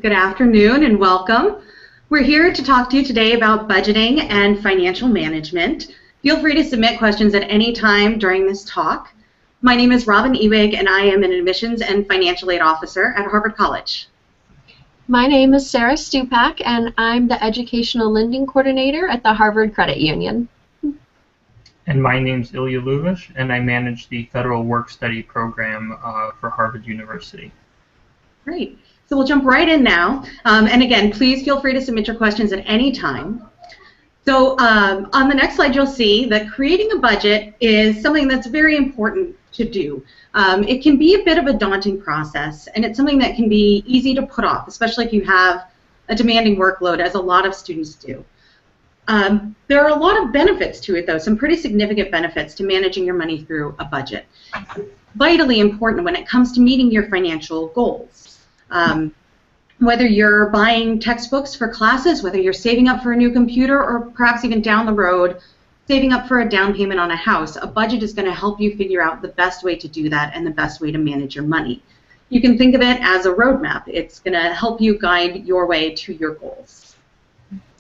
Good afternoon and welcome. We're here to talk to you today about budgeting and financial management. Feel free to submit questions at any time during this talk. My name is Robin Ewig and I am an admissions and financial aid officer at Harvard College. My name is Sarah Stupak and I'm the educational lending coordinator at the Harvard Credit Union. And my name's Ilya Luvish and I manage the Federal Work Study program for Harvard University. Great. So we'll jump right in now. And again, please feel free to submit your questions at any time. So on the next slide, you'll see that creating a budget is something that's very important to do. It can be a bit of a daunting process, and it's something that can be easy to put off, especially if you have a demanding workload, as a lot of students do. There are a lot of benefits to it, though, some pretty significant benefits to managing your money through a budget. Vitally important when it comes to meeting your financial goals. Whether you're buying textbooks for classes, whether you're saving up for a new computer, or perhaps even down the road, saving up for a down payment on a house, a budget is going to help you figure out the best way to do that and the best way to manage your money. You can think of it as a roadmap. It's going to help you guide your way to your goals.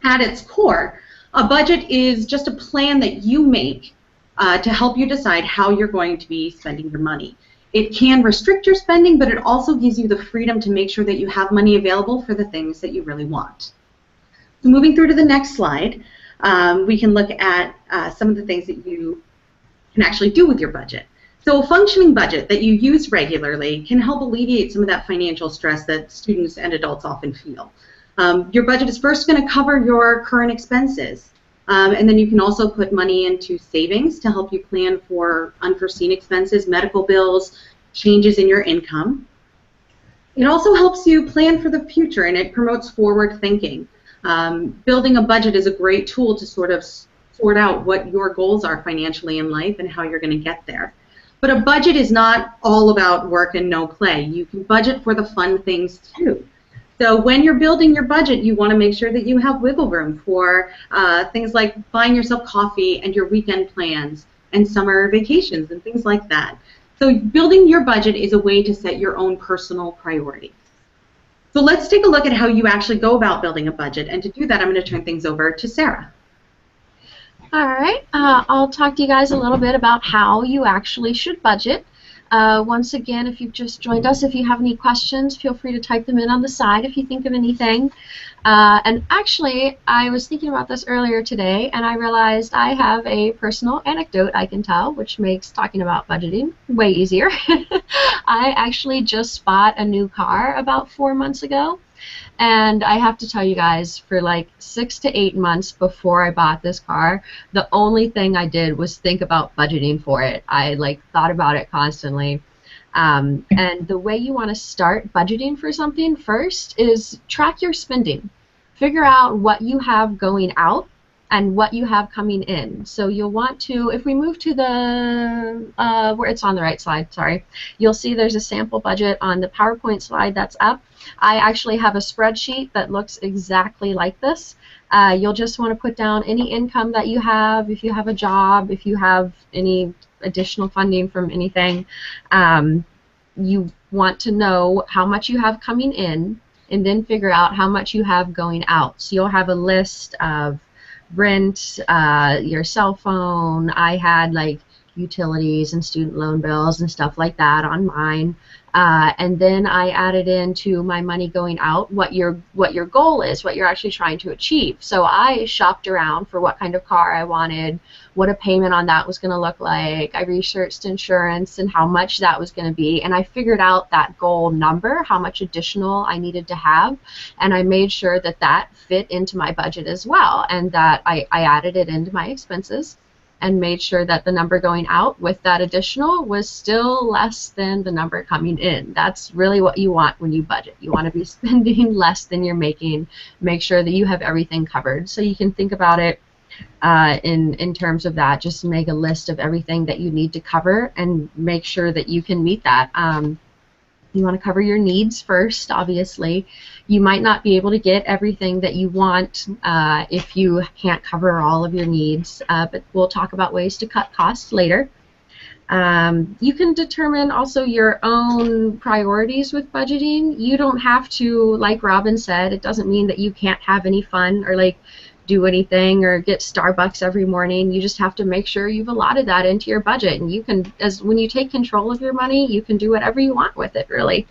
At its core, a budget is just a plan that you make to help you decide how you're going to be spending your money. It can restrict your spending, but it also gives you the freedom to make sure that you have money available for the things that you really want. So moving through to the next slide, we can look at some of the things that you can actually do with your budget. So a functioning budget that you use regularly can help alleviate some of that financial stress that students and adults often feel. Your budget is first going to cover your current expenses. And then you can also put money into savings to help you plan for unforeseen expenses, medical bills, changes in your income. It also helps you plan for the future, and it promotes forward thinking. Building a budget is a great tool to sort of sort out what your goals are financially in life and how you're going to get there. But a budget is not all about work and no play. You can budget for the fun things too. So when you're building your budget, you want to make sure that you have wiggle room for things like buying yourself coffee and your weekend plans and summer vacations and things like that. So building your budget is a way to set your own personal priorities. So let's take a look at how you actually go about building a budget. And to do that, I'm going to turn things over to Sarah. All right, I'll talk to you guys a little bit about how you actually should budget. Once again, if you've just joined us, if you have any questions, feel free to type them in on the side if you think of anything. And actually, I was thinking about this earlier today, and I realized I have a personal anecdote I can tell, which makes talking about budgeting way easier. I actually just bought a new car about 4 months ago. And I have to tell you guys, for like 6 to 8 months before I bought this car, the only thing I did was think about budgeting for it. I thought about it constantly. And the way you want to start budgeting for something first is track your spending. Figure out what you have going out and what you have coming in. So you'll want to, if we move to the, where it's on the right slide, sorry, you'll see there's a sample budget on the PowerPoint slide that's up. I actually have a spreadsheet that looks exactly like this. You'll just want to put down any income that you have, if you have a job, if you have any additional funding from anything. You want to know how much you have coming in and then figure out how much you have going out. So you'll have a list of rent, your cell phone. I had like utilities and student loan bills and stuff like that on mine. And then I added into my money going out what your goal is, what you're actually trying to achieve. So I shopped around for what kind of car I wanted, what a payment on that was going to look like. I researched insurance and how much that was going to be, and I figured out that goal number, how much additional I needed to have, and I made sure that that fit into my budget as well, and that I added it into my expenses and made sure that the number going out with that additional was still less than the number coming in. That's really what you want when you budget. You want to be spending less than you're making. Make sure that you have everything covered. So you can think about it in terms of that. Just make a list of everything that you need to cover and make sure that you can meet that. You want to cover your needs first, obviously. You might not be able to get everything that you want if you can't cover all of your needs, but we'll talk about ways to cut costs later. You can determine also your own priorities with budgeting. You don't have to, like Robin said, it doesn't mean that you can't have any fun or like do anything or get Starbucks every morning. You just have to make sure you've allotted that into your budget, and you can, as when you take control of your money, you can do whatever you want with it, really.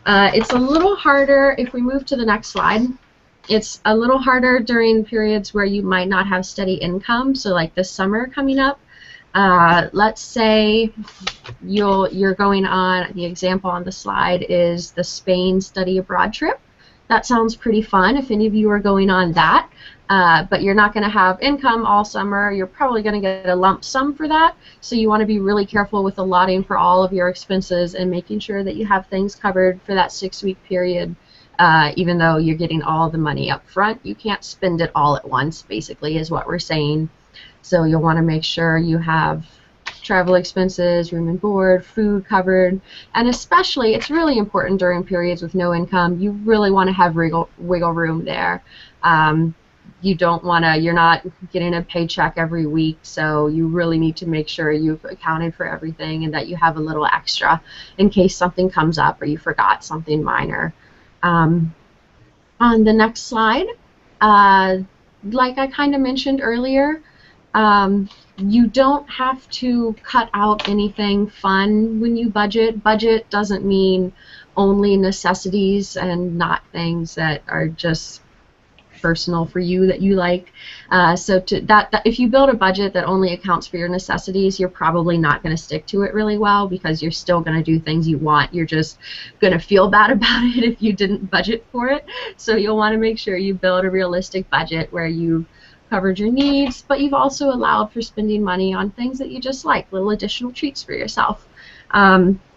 It's a little harder if we move to the next slide. It's a little harder during periods where you might not have steady income, so like this summer coming up. Let's say you're going on, the example on the slide is the Spain study abroad trip. That sounds pretty fun if any of you are going on that, but you're not going to have income all summer. You're probably going to get a lump sum for that, so you want to be really careful with allotting for all of your expenses and making sure that you have things covered for that 6-week period. Even though you're getting all the money up front, you can't spend it all at once, basically, is what we're saying. So you'll want to make sure you have travel expenses, room and board, food covered, and especially, it's really important during periods with no income, you really want to have wiggle room there. You don't want to, you're not getting a paycheck every week, so you really need to make sure you've accounted for everything and that you have a little extra in case something comes up or you forgot something minor. On the next slide, like I kind of mentioned earlier, you don't have to cut out anything fun when you budget. Budget doesn't mean only necessities and not things that are just personal for you that you like. So if you build a budget that only accounts for your necessities, you're probably not going to stick to it really well because you're still going to do things you want. You're just going to feel bad about it if you didn't budget for it. So you'll want to make sure you build a realistic budget where you've covered your needs, but you've also allowed for spending money on things that you just like, little additional treats for yourself.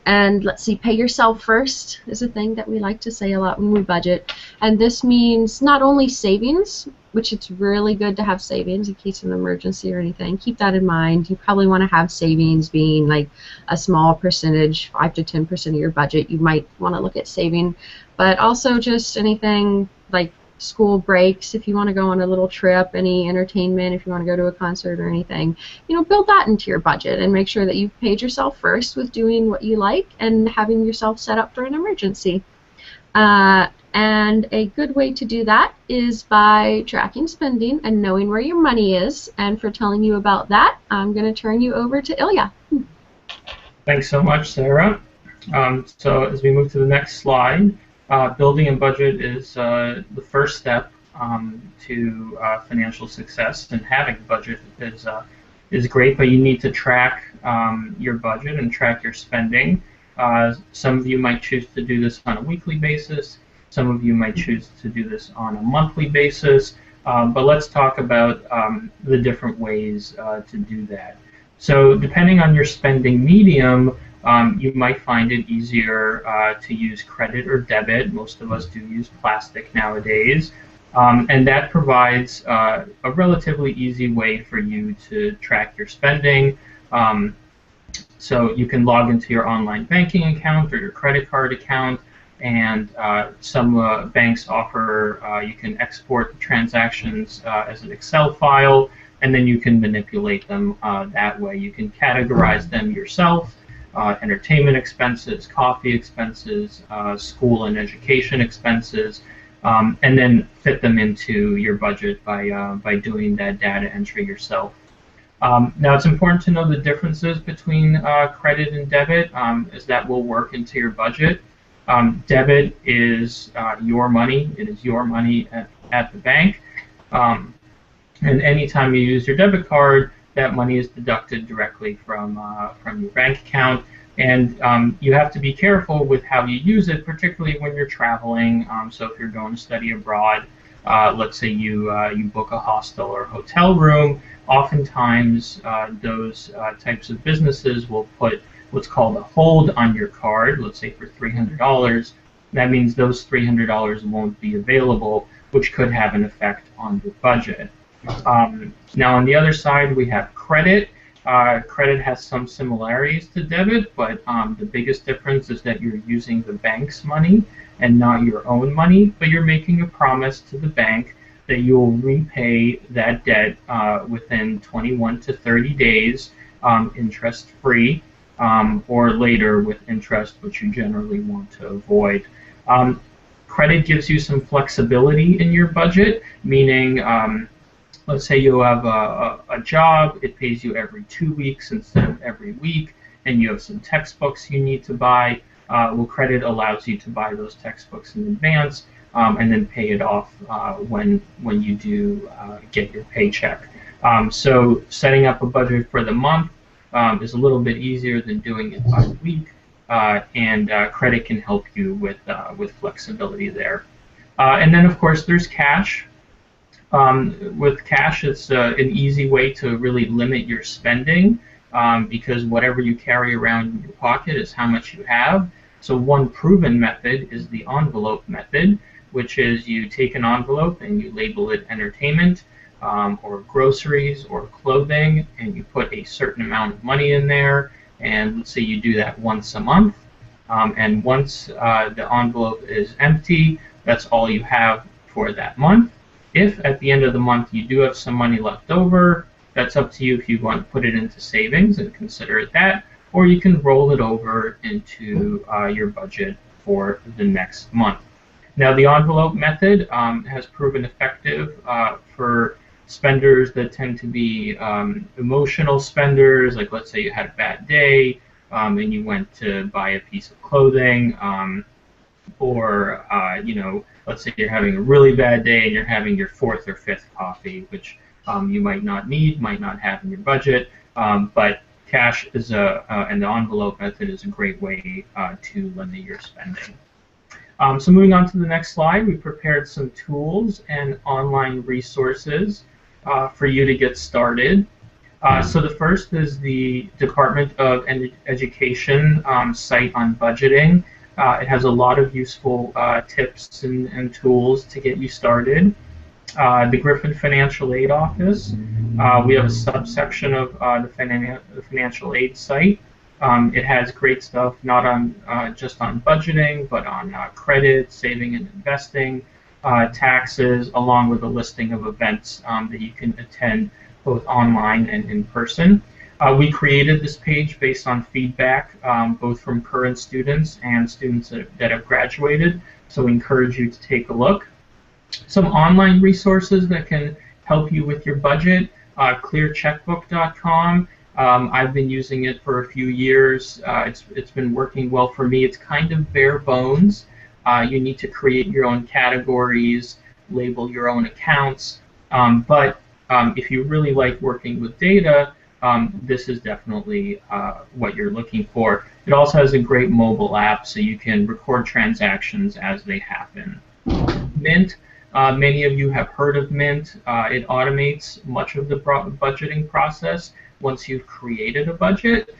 And let's see, pay yourself first is a thing that we like to say a lot when we budget. And this means not only savings, which it's really good to have savings in case of an emergency or anything. Keep that in mind. You probably want to have savings being like a small percentage, 5 to 10% of your budget. You might want to look at saving, but also just anything like school breaks, if you want to go on a little trip, any entertainment, if you want to go to a concert or anything, you know, build that into your budget and make sure that you've paid yourself first with doing what you like and having yourself set up for an emergency. And a good way to do that is by tracking spending and knowing where your money is. And for telling you about that, I'm going to turn you over to Ilya. Thanks so much, Sarah. So as we move to the next slide, building a budget is the first step to financial success, and having a budget is great, but you need to track your budget and track your spending. Some of you might choose to do this on a weekly basis. Some of you might choose to do this on a monthly basis. But let's talk about the different ways to do that. So depending on your spending medium, you might find it easier to use credit or debit. Most of us do use plastic nowadays. And that provides a relatively easy way for you to track your spending. So you can log into your online banking account or your credit card account, and some banks offer, you can export transactions as an Excel file, and then you can manipulate them that way. You can categorize them yourself. Entertainment expenses, coffee expenses, school and education expenses, and then fit them into your budget by doing that data entry yourself. Now it's important to know the differences between credit and debit, as that will work into your budget. Debit is your money. It is your money at the bank. And anytime you use your debit card, that money is deducted directly from your bank account, and you have to be careful with how you use it, particularly when you're traveling. So if you're going to study abroad, let's say you book a hostel or hotel room, oftentimes those types of businesses will put what's called a hold on your card, let's say for $300. That means those $300 won't be available, which could have an effect on your budget. Now on the other side we have credit. Credit has some similarities to debit, but the biggest difference is that you're using the bank's money and not your own money, but you're making a promise to the bank that you will repay that debt within 21 to 30 days, interest-free, or later with interest, which you generally want to avoid. Credit gives you some flexibility in your budget, meaning let's say you have a job, it pays you every 2 weeks instead of every week, and you have some textbooks you need to buy. Well, credit allows you to buy those textbooks in advance and then pay it off when you do get your paycheck. So setting up a budget for the month is a little bit easier than doing it by week, and credit can help you with flexibility there. And then, of course, there's cash. With cash, it's an easy way to really limit your spending because whatever you carry around in your pocket is how much you have. So one proven method is the envelope method, which is you take an envelope and you label it entertainment or groceries or clothing, and you put a certain amount of money in there, and let's say you do that once a month, and once the envelope is empty, that's all you have for that month. If at the end of the month you do have some money left over, that's up to you if you want to put it into savings and consider it that, or you can roll it over into your budget for the next month. Now, the envelope method has proven effective for spenders that tend to be emotional spenders, like let's say you had a bad day and you went to buy a piece of clothing, or you know, let's say you're having a really bad day and you're having your 4th or 5th coffee, which you might not need, might not have in your budget, but cash is and the envelope method is a great way to limit your spending. So moving on to the next slide, we prepared some tools and online resources for you to get started. So the first is the Department of Education site on budgeting. It has a lot of useful tips and tools to get you started. The Griffin Financial Aid Office, we have a subsection of the financial aid site. It has great stuff, not on just on budgeting, but on credit, saving and investing, taxes, along with a listing of events that you can attend both online and in person. We created this page based on feedback, both from current students and students that have graduated, so we encourage you to take a look. Some online resources that can help you with your budget, clearcheckbook.com. I've been using it for a few years. It's been working well for me. It's kind of bare bones. You need to create your own categories, label your own accounts, but if you really like working with data, this is definitely what you're looking for. It also has a great mobile app, so you can record transactions as they happen. Mint. Many of you have heard of Mint. It automates much of the budgeting process. Once you've created a budget,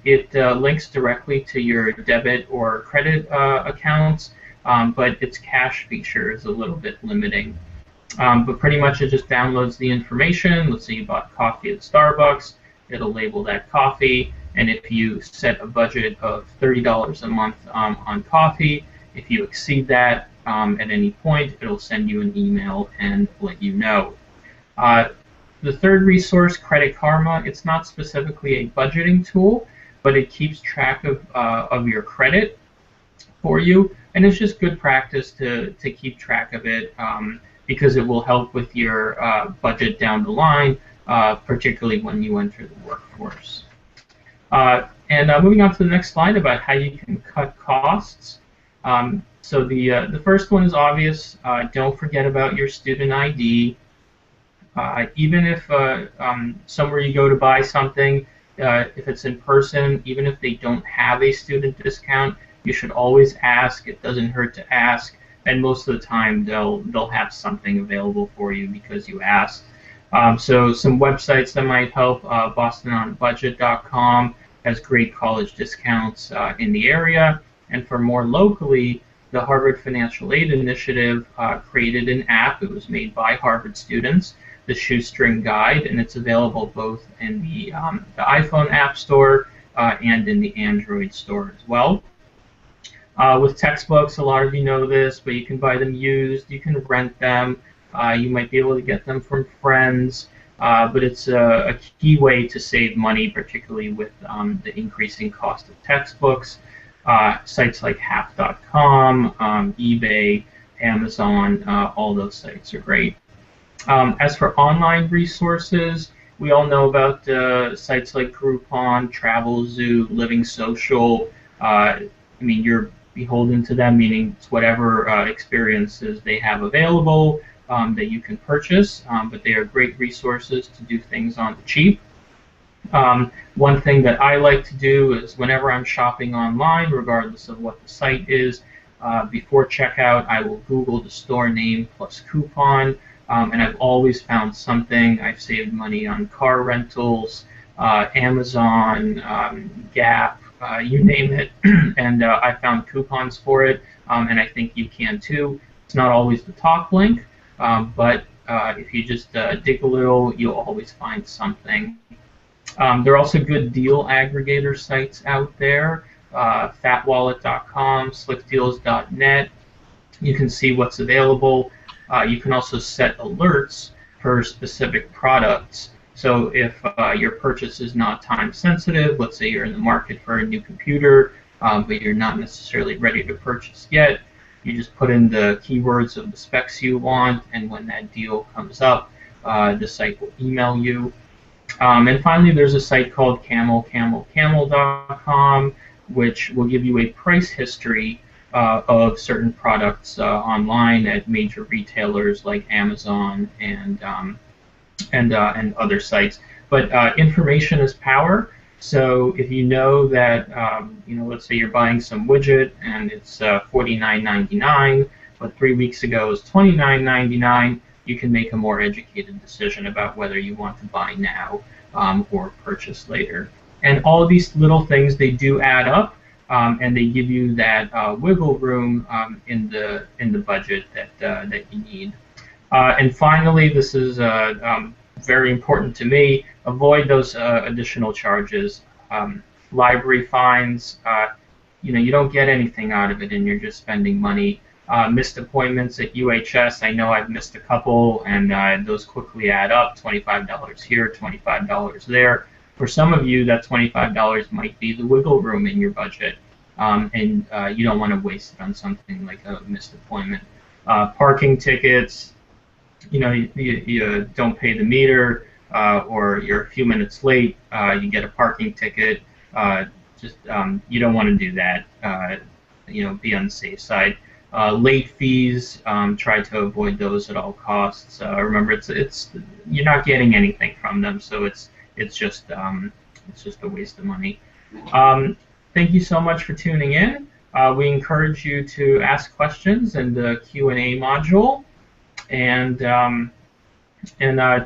it links directly to your debit or credit accounts, but its cash feature is a little bit limiting. But pretty much it just downloads the information. Let's say you bought coffee at Starbucks, it'll label that coffee, and if you set a budget of $30 a month on coffee, if you exceed that at any point, it'll send you an email and let you know. The third resource, Credit Karma, it's not specifically a budgeting tool, but it keeps track of your credit for you, and it's just good practice to keep track of it because it will help with your budget down the line, particularly when you enter the workforce. And moving on to the next slide about how you can cut costs. So the first one is obvious. Don't forget about your student ID. Even if somewhere you go to buy something, if it's in person, even if they don't have a student discount, you should always ask. It doesn't hurt to ask, and most of the time they'll have something available for you because you asked. So some websites that might help, BostonOnBudget.com has great college discounts in the area, and for more locally, the Harvard Financial Aid Initiative created an app. It was made by Harvard students, the Shoestring Guide, and it's available both in the iPhone App Store and in the Android store as well. With textbooks, a lot of you know this, but you can buy them used, you can rent them, you might be able to get them from friends. but it's a key way to save money, particularly with the increasing cost of textbooks. Sites like half.com, eBay, Amazon, all those sites are great. As for online resources, we all know about sites like Groupon, Travelzoo, Living Social. I mean, you're beholden to them, meaning it's whatever experiences they have available that you can purchase, but they are great resources to do things on the cheap. One thing that I like to do is whenever I'm shopping online, regardless of what the site is, before checkout, I will Google the store name plus coupon, and I've always found something. I've saved money on car rentals, Amazon, Gap, you name it, and I found coupons for it, and I think you can too. It's not always the top link, but if you just dig a little, you'll always find something. There are also good deal aggregator sites out there, fatwallet.com, slickdeals.net. You can see what's available. You can also set alerts for specific products. So if your purchase is not time sensitive, let's say you're in the market for a new computer, but you're not necessarily ready to purchase yet, you just put in the keywords of the specs you want, and when that deal comes up, the site will email you. And finally, there's a site called camel, which will give you a price history of certain products online at major retailers like Amazon and other sites. But information is power. So if you know that, let's say you're buying some widget and it's $49.99, but 3 weeks ago it was $29.99, you can make a more educated decision about whether you want to buy now or purchase later. And all of these little things, they do add up, and they give you that wiggle room in the budget that you need. And finally, this is very important to me. Avoid those additional charges. Library fines, you don't get anything out of it, and you're just spending money. Missed appointments at UHS, I know I've missed a couple, and those quickly add up. $25 here, $25 there. For some of you, that $25 might be the wiggle room in your budget, and you don't want to waste it on something like a missed appointment. Parking tickets, you don't pay the meter, or you're a few minutes late, you get a parking ticket. You don't want to do that. Be on the safe side. Late fees, try to avoid those at all costs. Remember, it's you're not getting anything from them, so it's just a waste of money. Thank you so much for tuning in. We encourage you to ask questions in the Q&A module, and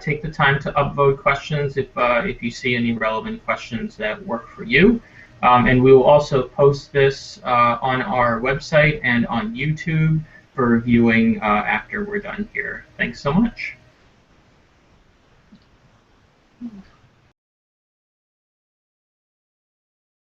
take the time to upvote questions if you see any relevant questions that work for you. And we will also post this on our website and on YouTube for viewing after we're done here. Thanks so much.